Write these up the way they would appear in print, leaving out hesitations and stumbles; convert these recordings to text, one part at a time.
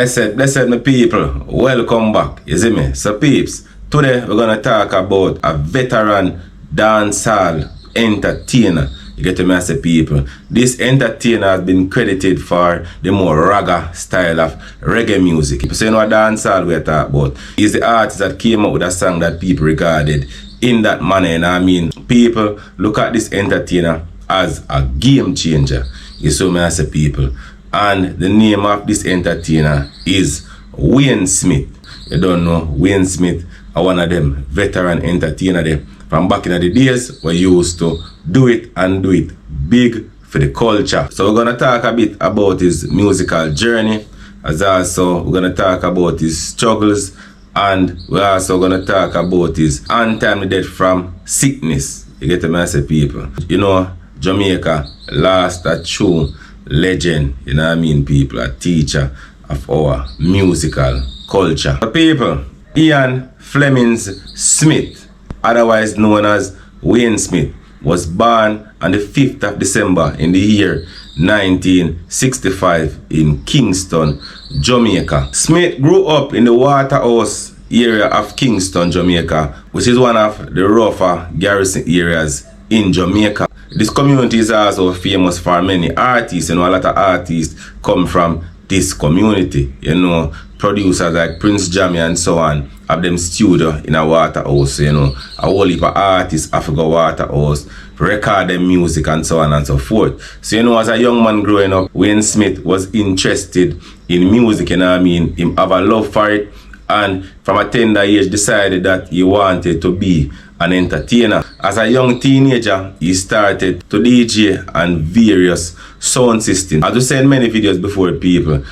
Blessed my people, welcome back, you see me? So peeps, today we're gonna talk about a veteran dancehall entertainer. You get to me, I say people. This entertainer has been credited for the more ragga style of reggae music. So you know what dancehall we're talking about. He's the artist that came up with a song that people regarded in that manner. And I mean, people look at this entertainer as a game changer. You see me, I say people. And the name of this entertainer is Wayne Smith. You don't know, Wayne Smith are one of them veteran entertainer there from back in the days we used to do it and do it big for the culture. So we're gonna talk a bit about his musical journey, as also we're gonna talk about his struggles, and we're also gonna talk about his untimely death from sickness. You get the message, people. You know, Jamaica lost a true legend, you know what I mean, people, a teacher of our musical culture. The people, Ian Flemings Smith, otherwise known as Wayne Smith, was born on the 5th of December in the year 1965 in Kingston, Jamaica. Smith grew up in the Waterhouse area of Kingston, Jamaica, which is one of the rougher garrison areas in Jamaica. This community is also famous for many artists. You know, a lot of artists come from this community. You know, producers like Prince Jammy and so on have them studio in a Waterhouse. You know, a whole heap of artists have to go Waterhouse, record them music and so on and so forth. So you know, as a young man growing up, Wayne Smith was interested in music. You know what I mean? He have a love for it, and from a tender age decided that he wanted to be an entertainer. As a young teenager, he started to DJ and various sound systems. As we said in many videos before, people,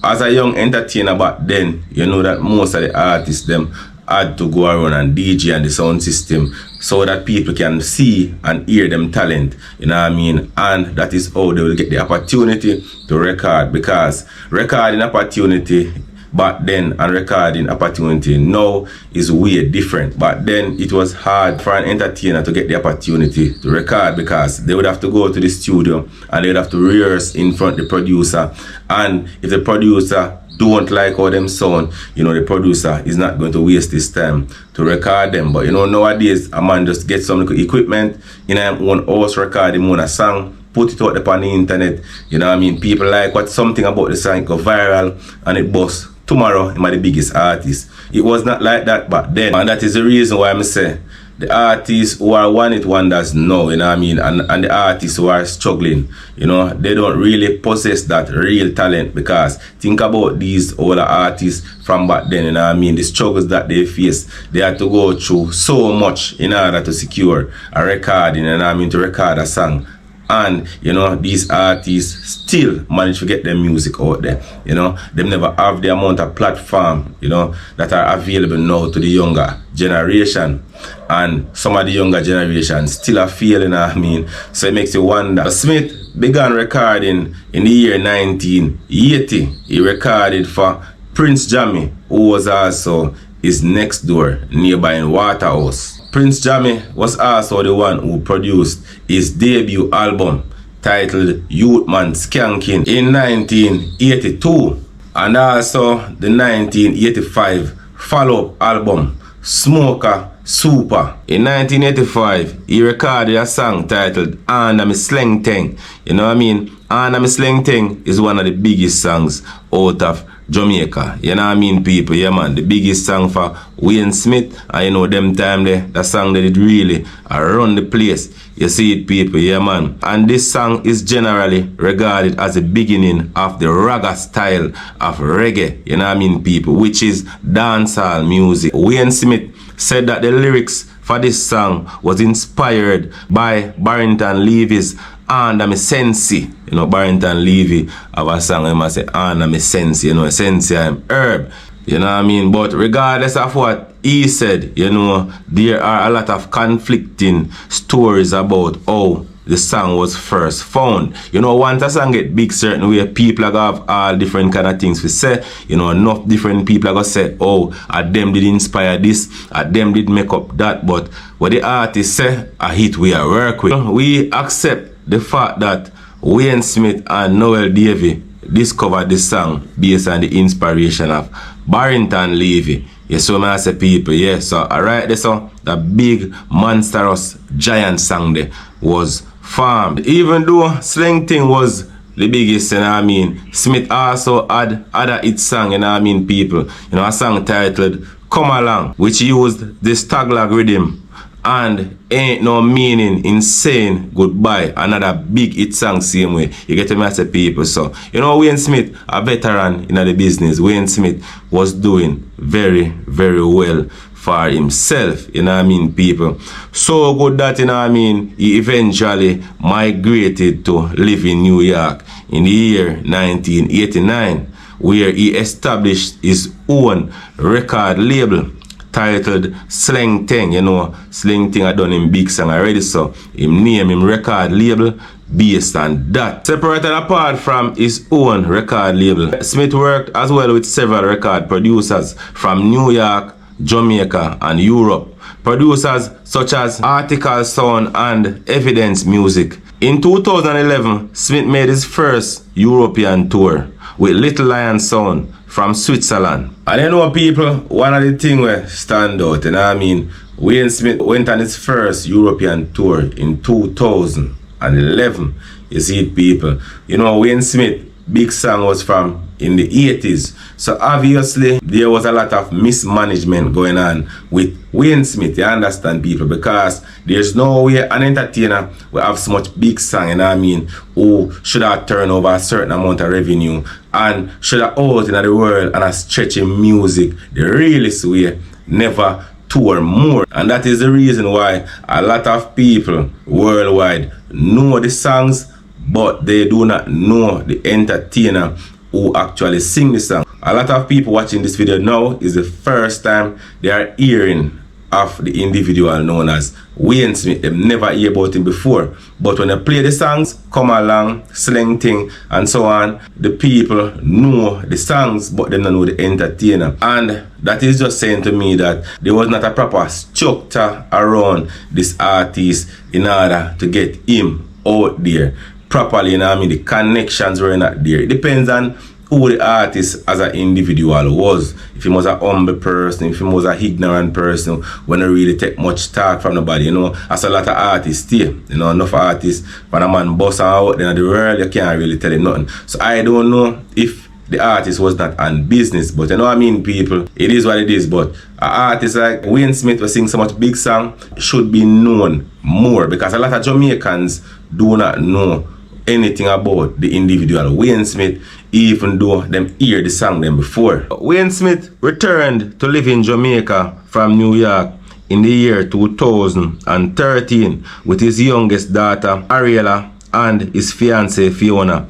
as a young entertainer back then, you know that most of the artists them had to go around and DJ and the sound system so that people can see and hear them talent, you know what I mean? And that is how they will get the opportunity to record, because recording opportunity back then and recording opportunity now is way different. Back then it was hard for an entertainer to get the opportunity to record, because they would have to go to the studio and they would have to rehearse in front of the producer, and if the producer don't like how them sound, you know, the producer is not going to waste his time to record them. But you know, nowadays a man just gets some equipment in his own house, record him on a song, put it out upon the internet, you know what I mean? People like what something about the song, go viral and it busts. Tomorrow, I'm the biggest artist. It was not like that back then. And that is the reason why I'm say the artists who are one-hit wonders now, you know what I mean? And the artists who are struggling, you know, they don't really possess that real talent, because think about these older artists from back then, you know what I mean? The struggles that they face, they had to go through so much in order to secure a recording, you know what I mean, to record a song. And you know, these artists still manage to get their music out there. You know, they never have the amount of platform, you know, that are available now to the younger generation. And some of the younger generation still are feeling, I mean, so it makes you wonder. Smith began recording in the year 1980. He recorded for Prince Jammy, who was also his next door nearby in Waterhouse. Prince Jammy was also the one who produced his debut album titled Youth Man Skanking in 1982, and also the 1985 follow-up album Smoker Super. In 1985, he recorded a song titled Under Me Sleng Teng. You know what I mean? Under Me Sleng Teng is one of the biggest songs out of Jamaica. You know what I mean, people? Yeah, man. The biggest song for Wayne Smith. And you know, them time there, that song that it really run the place. You see it, people? Yeah, man. And this song is generally regarded as the beginning of the ragga style of reggae. You know what I mean, people? Which is dancehall music. Wayne Smith said that the lyrics for this song was inspired by Barrington Levy's Under Me Sensi. You know, Barrington Levy have a song, he must say, Under Me Sensi, you know, Sensi I'm herb. You know what I mean? But regardless of what he said, you know, there are a lot of conflicting stories about how the song was first found. You know, once a song get big certain way, people are gonna have all different kind of things to say. You know, enough different people are gonna say, oh, them did inspire this, them did make up that. But what the artist say, a hit we are work with. We accept the fact that Wayne Smith and Noel Davey discovered this song based on the inspiration of Barrington Levy. Yes, so I say people, yeah, so alright, this so the big monstrous giant song there was formed. Even though Sleng Teng was the biggest, you know what I mean, Smith also had other hit song, you know what I mean, people. You know, a song titled Come Along, which used this taglag rhythm and Ain't No Meaning in Saying Goodbye, another big hit song same way. You get to me, I say people. So, you know, Wayne Smith, a veteran in the business, Wayne Smith was doing very, very well for himself, you know what I mean, people. So good that, you know what I mean, he eventually migrated to live in New York in the year 1989, where he established his own record label titled Sleng Teng. You know, Sleng Teng had done him big song already, so him name him record label based on that. Separated apart from his own record label, Smith worked as well with several record producers from New York, Jamaica and Europe. Producers such as Article Sound and Evidence Music. In 2011, Smith made his first European tour with Little Lion Sound from Switzerland. And you know people, one of the things where stand out, you know what I mean, Wayne Smith went on his first European tour in 2011. You see it, people. You know, Wayne Smith big song was from in the 80s. So obviously there was a lot of mismanagement going on with Wayne Smith, you understand people, because there's no way an entertainer will have so much big song, you know what I mean, who should have turned over a certain amount of revenue and should have out in the world and a stretching music the realest way, never tour more. And that is the reason why a lot of people worldwide know the songs, but they do not know the entertainer who actually sing the song. A lot of people watching this video now is the first time they are hearing of the individual known as Wayne Smith. They've never heard about him before. But when they play the songs, Come Along, Sleng Teng, and so on, the people know the songs, but they don't know the entertainer. And that is just saying to me that there was not a proper structure around this artist in order to get him out there properly, you know what I mean. The connections were not there. It depends on who the artist as an individual was. If he was a humble person, if he was a ignorant person, when they really take much talk from nobody, you know. As a lot of artists here, you know, enough artists, when a man bust out in the world, you can't really tell him nothing. So I don't know if the artist was not on business, but you know what I mean, people, it is what it is. But an artist like Wayne Smith was sing so much big song should be known more, because a lot of Jamaicans do not know anything about the individual Wayne Smith, even though them hear the song them before. Wayne Smith returned to live in Jamaica from New York in the year 2013 with his youngest daughter Ariella and his fiancée Fiona.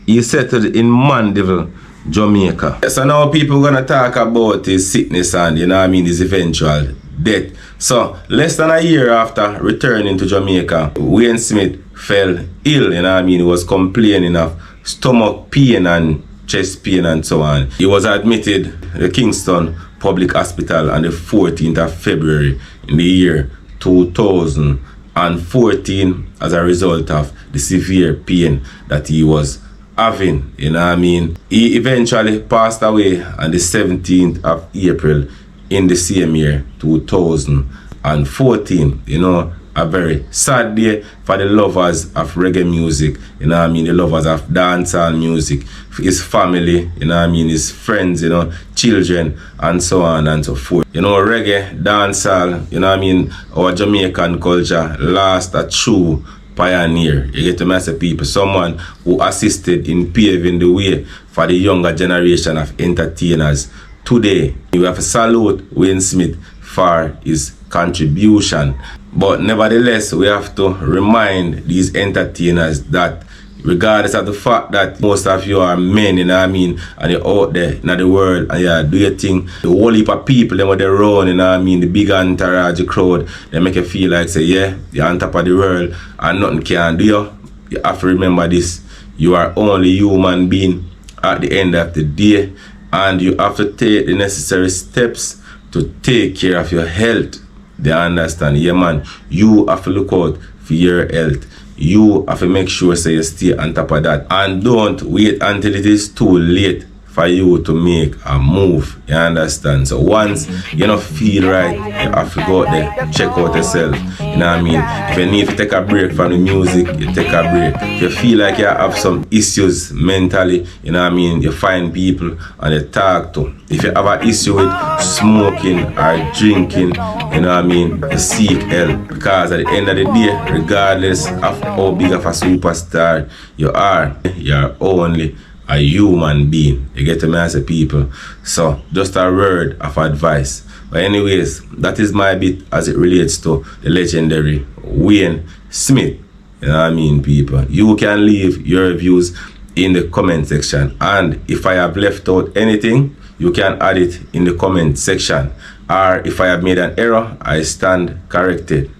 He settled in Mandeville, Jamaica. So now people gonna talk about his sickness and, you know what I mean, his eventual death. So less than a year after returning to Jamaica, Wayne Smith fell ill, you know what I mean. He was complaining of stomach pain and chest pain and so on. He was admitted to the Kingston Public Hospital on the 14th of February in the year 2014 as a result of the severe pain that he was having, you know what I mean. He eventually passed away on the 17th of April in the same year 2014, you know. A very sad day for the lovers of reggae music, you know what I mean, the lovers of dancehall music, his family, you know what I mean, his friends, you know, children, and so on and so forth. You know, reggae, dancehall, you know what I mean, our Jamaican culture lost a true pioneer. You get to me, say people, someone who assisted in paving the way for the younger generation of entertainers today. We have to salute Wayne Smith for his contribution. But nevertheless, we have to remind these entertainers that regardless of the fact that most of you are men, you know what I mean, and you're out there in the world and you do your thing, the whole heap of people, them what they run, you know what I mean, the big entourage, the crowd, they make you feel like, say, yeah, you're on top of the world and nothing can do you. You have to remember this. You are only human being at the end of the day, and you have to take the necessary steps to take care of your health. They understand? Yeah, man. You have to look out for your health. you have to make sure say you stay on top of that. And don't wait until it is too late for you to make a move. You understand? So once you don't feel right, you have to go out there, check out yourself. You know what I mean? If you need to take a break from the music, you take a break. If you feel like you have some issues mentally, you know what I mean, you find people and you talk to. If you have an issue with smoking or drinking, you know what I mean, you seek help. Because at the end of the day, regardless of how big of a superstar you are, you're only a human being. You get to me as a people. So just a word of advice. But anyways, that is my bit as it relates to the legendary Wayne Smith. You know what I mean, people? You can leave your views in the comment section, and if I have left out anything, you can add it in the comment section, or if I have made an error, I stand corrected.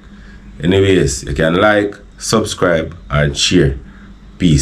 Anyways, you can like, subscribe, and share. Peace.